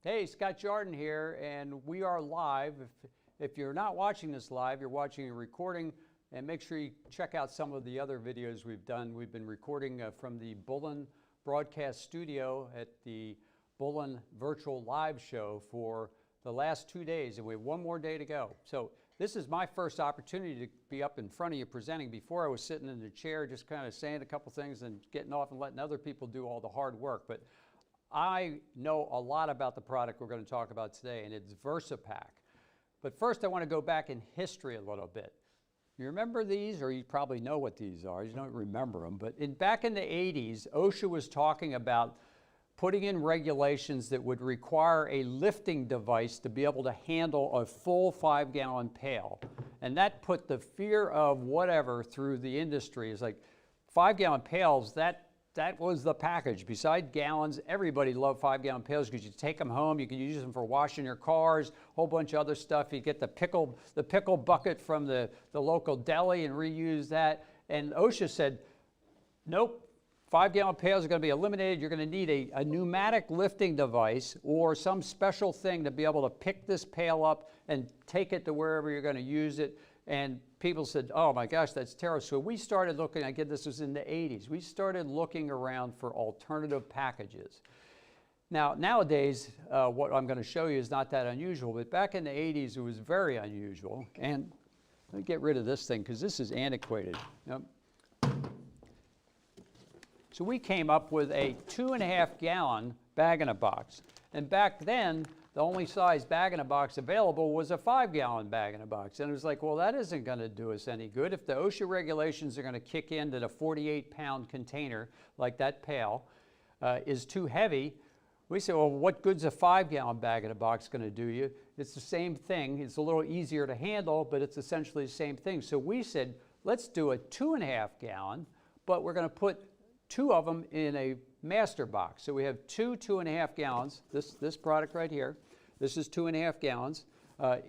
Hey, Scott Jarden here, and we are live. If you're not watching this live, you're watching a recording, and make sure you check out some of the other videos we've done. We've been recording from the Bullen broadcast studio at the Bullen virtual live show for the last 2 days, and we have one more day to go. So this is my first opportunity to be up in front of you presenting. Before I was sitting in the chair just kind of saying a couple things and getting off and letting other people do all the hard work. But I know a lot about the product we're going to talk about today, and it's VersaPack. But first I want to go back in history a little bit. You remember these, or you probably know what these are. You don't remember them. But back in the 80s, OSHA was talking about putting in regulations that would require a lifting device to be able to handle a full 5-gallon pail. And that put the fear of whatever through the industry. It's like 5-gallon pails, that was the package. Beside gallons, everybody loved 5-gallon pails because you take them home, you can use them for washing your cars, a whole bunch of other stuff. You get the pickle bucket from the local deli and reuse that. And OSHA said, nope, 5-gallon pails are going to be eliminated. You're going to need a pneumatic lifting device or some special thing to be able to pick this pail up and take it to wherever you're going to use it. And people said, oh my gosh, that's terrible. So we started looking, again, this was in the 80s. We started looking around for alternative packages. Now, nowadays, what I'm going to show you is not that unusual, but back in the 80s, it was very unusual. And let me get rid of this thing because this is antiquated. Yep. So we came up with a 2.5-gallon bag-in-a-box. And back then, the only size bag-in-a-box available was a 5-gallon bag-in-a-box. And it was like, well, that isn't going to do us any good. If the OSHA regulations are going to kick in that a 48-pound container, like that pail, is too heavy, we say, well, what good's a 5-gallon bag-in-a-box going to do you? It's the same thing. It's a little easier to handle, but it's essentially the same thing. So we said, let's do a 2.5-gallon, but we're going to put 2 of them in a master box. So we have 2.5 gallons, this product right here. This is 2.5 gallons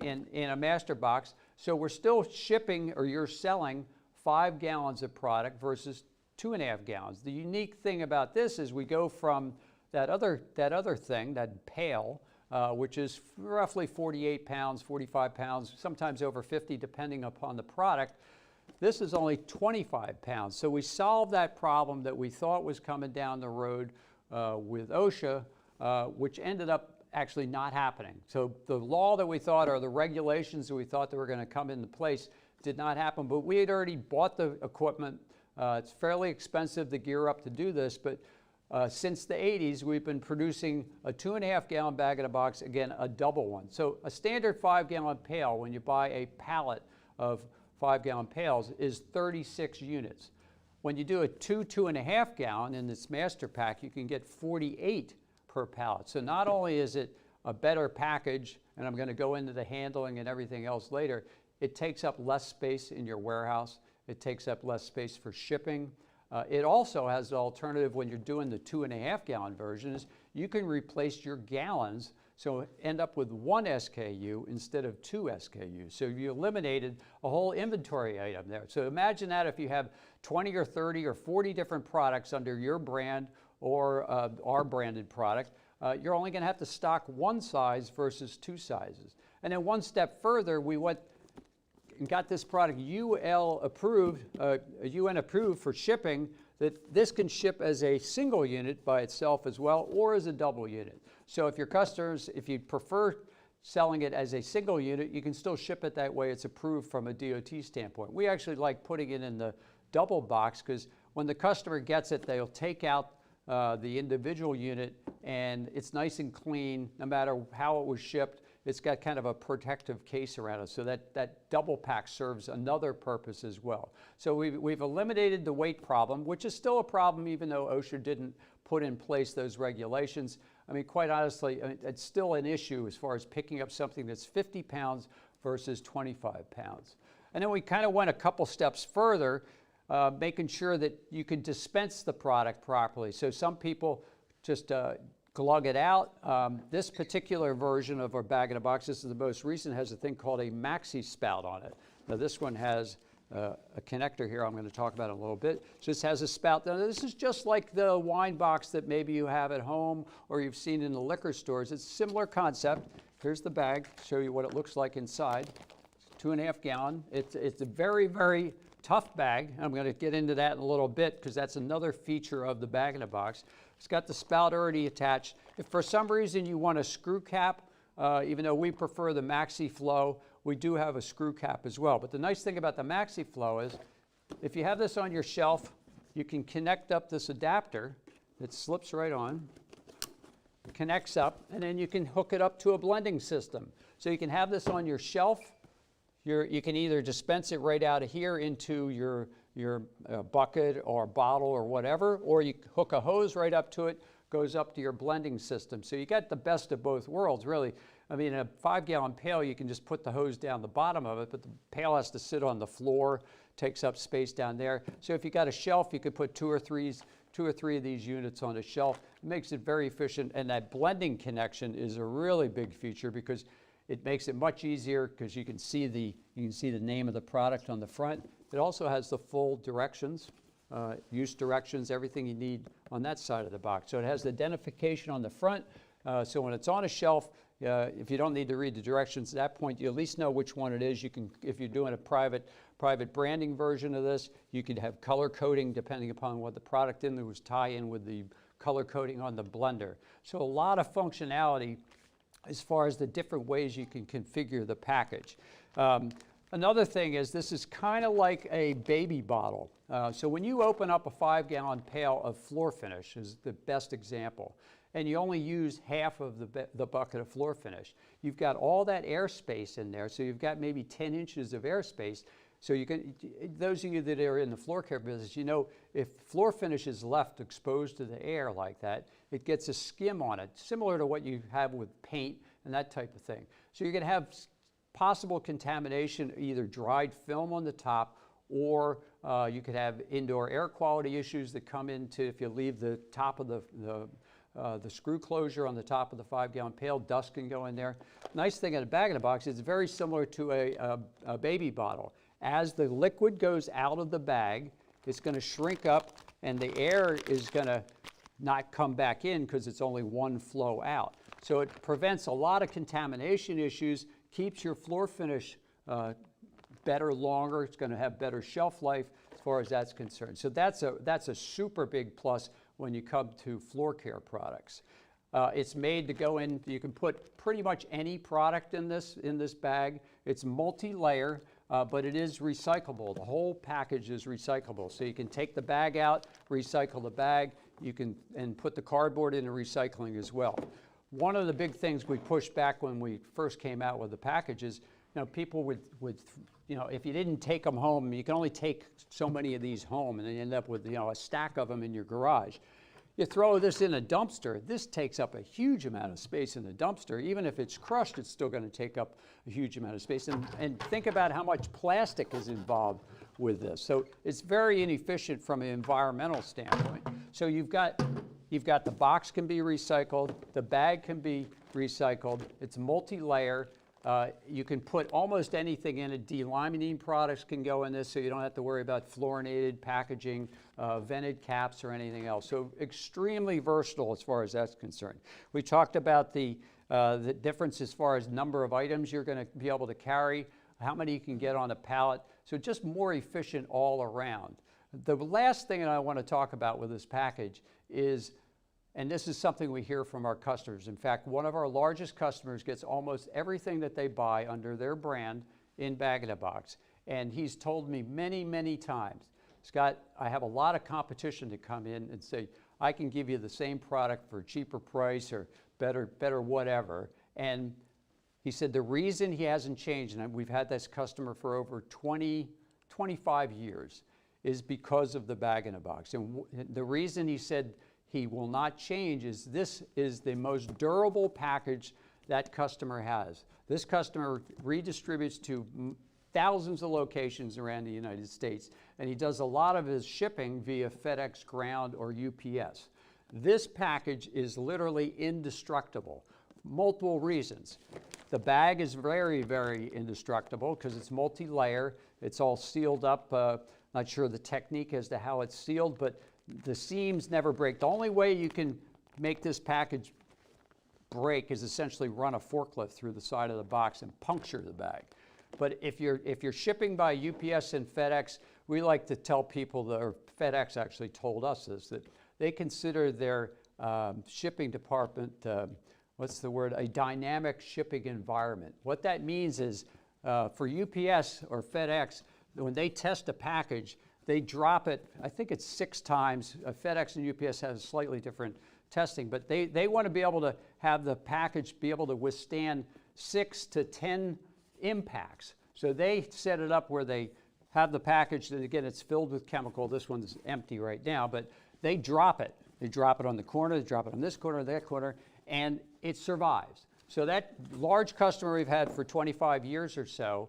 in a master box. So we're still shipping, or you're selling 5 gallons of product versus 2.5 gallons. The unique thing about this is we go from that other thing, that pail, which is roughly 48 pounds, 45 pounds, sometimes over 50 depending upon the product. This is only 25 pounds. So we solved that problem that we thought was coming down the road with OSHA, which ended up actually not happening. So the law that we thought, or the regulations that we thought that were going to come into place, did not happen. But we had already bought the equipment. It's fairly expensive to gear up to do this, but since the 80s, we've been producing a 2.5-gallon bag-in-a-box, again, a double one. So a standard 5-gallon pail, when you buy a pallet of 5-gallon pails, is 36 units. When you do a 2.5 gallon in this master pack, you can get 48 per pallet. So not only is it a better package, and I'm going to go into the handling and everything else later, it takes up less space in your warehouse. It takes up less space for shipping. It also has an alternative when you're doing the 2.5-gallon versions. You can replace your gallons, so end up with 1 SKU instead of 2 SKUs. So you eliminated a whole inventory item there. So imagine that if you have 20 or 30 or 40 different products under your brand or our branded product, you're only going to have to stock 1 size versus 2 sizes. And then one step further, we went and got this product UN approved for shipping, that this can ship as a single unit by itself as well, or as a double unit. So if your customers, if you prefer selling it as a single unit, you can still ship it that way. It's approved from a DOT standpoint. We actually like putting it in the double box because when the customer gets it, they'll take out the individual unit, and it's nice and clean no matter how it was shipped. It's got kind of a protective case around it, so that double pack serves another purpose as well. So we've eliminated the weight problem, which is still a problem even though OSHA didn't put in place those regulations. I mean, quite honestly, it's still an issue as far as picking up something that's 50 pounds versus 25 pounds. And then we kind of went a couple steps further, making sure that you can dispense the product properly. So some people just glug it out. This particular version of our bag-in-a-box, this is the most recent, has a thing called a maxi spout on it. Now this one has a connector here I'm going to talk about in a little bit. So this has a spout. Now this is just like the wine box that maybe you have at home or you've seen in the liquor stores. It's a similar concept. Here's the bag, show you what it looks like inside. It's 2.5 gallon. It's a very, very tough bag. I'm going to get into that in a little bit because that's another feature of the bag-in-a-box. It's got the spout already attached. If for some reason you want a screw cap, even though we prefer the Maxi Flow, we do have a screw cap as well. But the nice thing about the Maxi Flow is if you have this on your shelf, you can connect up this adapter. It slips right on, connects up, and then you can hook it up to a blending system. So you can have this on your shelf. You can either dispense it right out of here into your bucket or bottle or whatever, or you hook a hose right up to it, goes up to your blending system. So you get the best of both worlds, really. I mean, in a 5-gallon pail, you can just put the hose down the bottom of it, but the pail has to sit on the floor, takes up space down there. So if you got a shelf, you could put two or three of these units on a shelf. It makes it very efficient, and that blending connection is a really big feature because it makes it much easier because you can see the name of the product on the front. It also has the full directions, use directions, everything you need on that side of the box. So it has the identification on the front. So when it's on a shelf, if you don't need to read the directions at that point, you at least know which one it is. You can, if you're doing a private branding version of this, you could have color coding depending upon what the product in there was tie in with the color coding on the blender. So a lot of functionality as far as the different ways you can configure the package. Another thing is this is kind of like a baby bottle. So when you open up a 5-gallon pail of floor finish, is the best example, and you only use half of the bucket of floor finish, you've got all that airspace in there. So you've got maybe 10 inches of airspace. So you can, those of you that are in the floor care business, you know if floor finish is left exposed to the air like that, it gets a skim on it, similar to what you have with paint and that type of thing. So you're going to have possible contamination, either dried film on the top, or you could have indoor air quality issues that come into if you leave the top of the screw closure on the top of the 5-gallon pail, dust can go in there. Nice thing in a bag-in-a-box, it's very similar to a baby bottle. As the liquid goes out of the bag, it's going to shrink up and the air is going to not come back in because it's only one flow out. So it prevents a lot of contamination issues, keeps your floor finish better, longer. It's going to have better shelf life as far as that's concerned. So that's a super big plus when you come to floor care products. It's made to go in, you can put pretty much any product in this bag. It's multi-layer, but it is recyclable. The whole package is recyclable. So you can take the bag out, recycle the bag, and put the cardboard into recycling as well. One of the big things we pushed back when we first came out with the packages, people would if you didn't take them home, you can only take so many of these home, and then you end up with a stack of them in your garage. You throw this in a dumpster, this takes up a huge amount of space in the dumpster. Even if it's crushed, it's still going to take up a huge amount of space. And think about how much plastic is involved with this. So it's very inefficient from an environmental standpoint. So you've got the box can be recycled, the bag can be recycled, it's multi-layer. You can put almost anything in it. Delaminating products can go in this, so you don't have to worry about fluorinated packaging, vented caps, or anything else. So extremely versatile as far as that's concerned. We talked about the difference as far as number of items you're going to be able to carry, how many you can get on a pallet. So just more efficient all around. The last thing that I want to talk about with this package is, and this is something we hear from our customers. In fact, one of our largest customers gets almost everything that they buy under their brand in bag-in-a-box. And he's told me many, many times, Scott, I have a lot of competition to come in and say, I can give you the same product for a cheaper price or better whatever. And he said the reason he hasn't changed, and we've had this customer for over 25 years, is because of the bag-in-a-box. And the reason he said he will not change is this is the most durable package that customer has. This customer redistributes to thousands of locations around the United States, and he does a lot of his shipping via FedEx Ground or UPS. This package is literally indestructible. Multiple reasons. The bag is very, very indestructible because it's multi-layer. It's all sealed up. Not sure the technique as to how it's sealed, but the seams never break. The only way you can make this package break is essentially run a forklift through the side of the box and puncture the bag. But if you're shipping by UPS and FedEx, we like to tell people that, or FedEx actually told us this, that they consider their shipping department, what's the word, a dynamic shipping environment. What that means is for UPS or FedEx, when they test a package, they drop it, I think it's 6 times. FedEx and UPS has slightly different testing, but they want to be able to have the package be able to withstand 6 to 10 impacts. So they set it up where they have the package, and again, it's filled with chemical. This one's empty right now, but they drop it. They drop it on the corner, they drop it on this corner, that corner, and it survives. So that large customer we've had for 25 years or so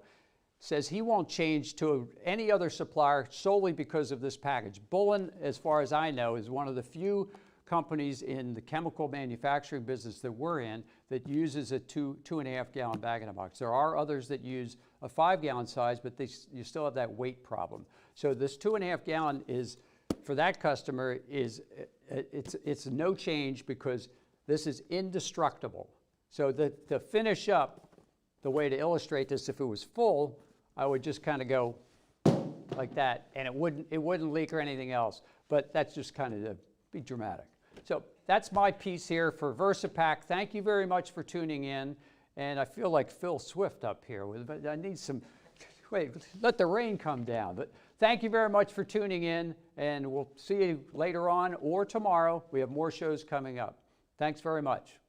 says he won't change to any other supplier solely because of this package. Bullen, as far as I know, is one of the few companies in the chemical manufacturing business that we're in that uses a 2.5 gallon bag-in-a-box. There are others that use a 5 gallon size, but you still have that weight problem. So this 2.5 gallon is, for that customer, it's no change because this is indestructible. So to finish up, the way to illustrate this, if it was full, I would just kind of go like that, and it wouldn't leak or anything else. But that's just kind of to be dramatic. So that's my piece here for VersaPack. Thank you very much for tuning in. And I feel like Phil Swift up here. I need some, wait, let the rain come down. But thank you very much for tuning in, and we'll see you later on or tomorrow. We have more shows coming up. Thanks very much.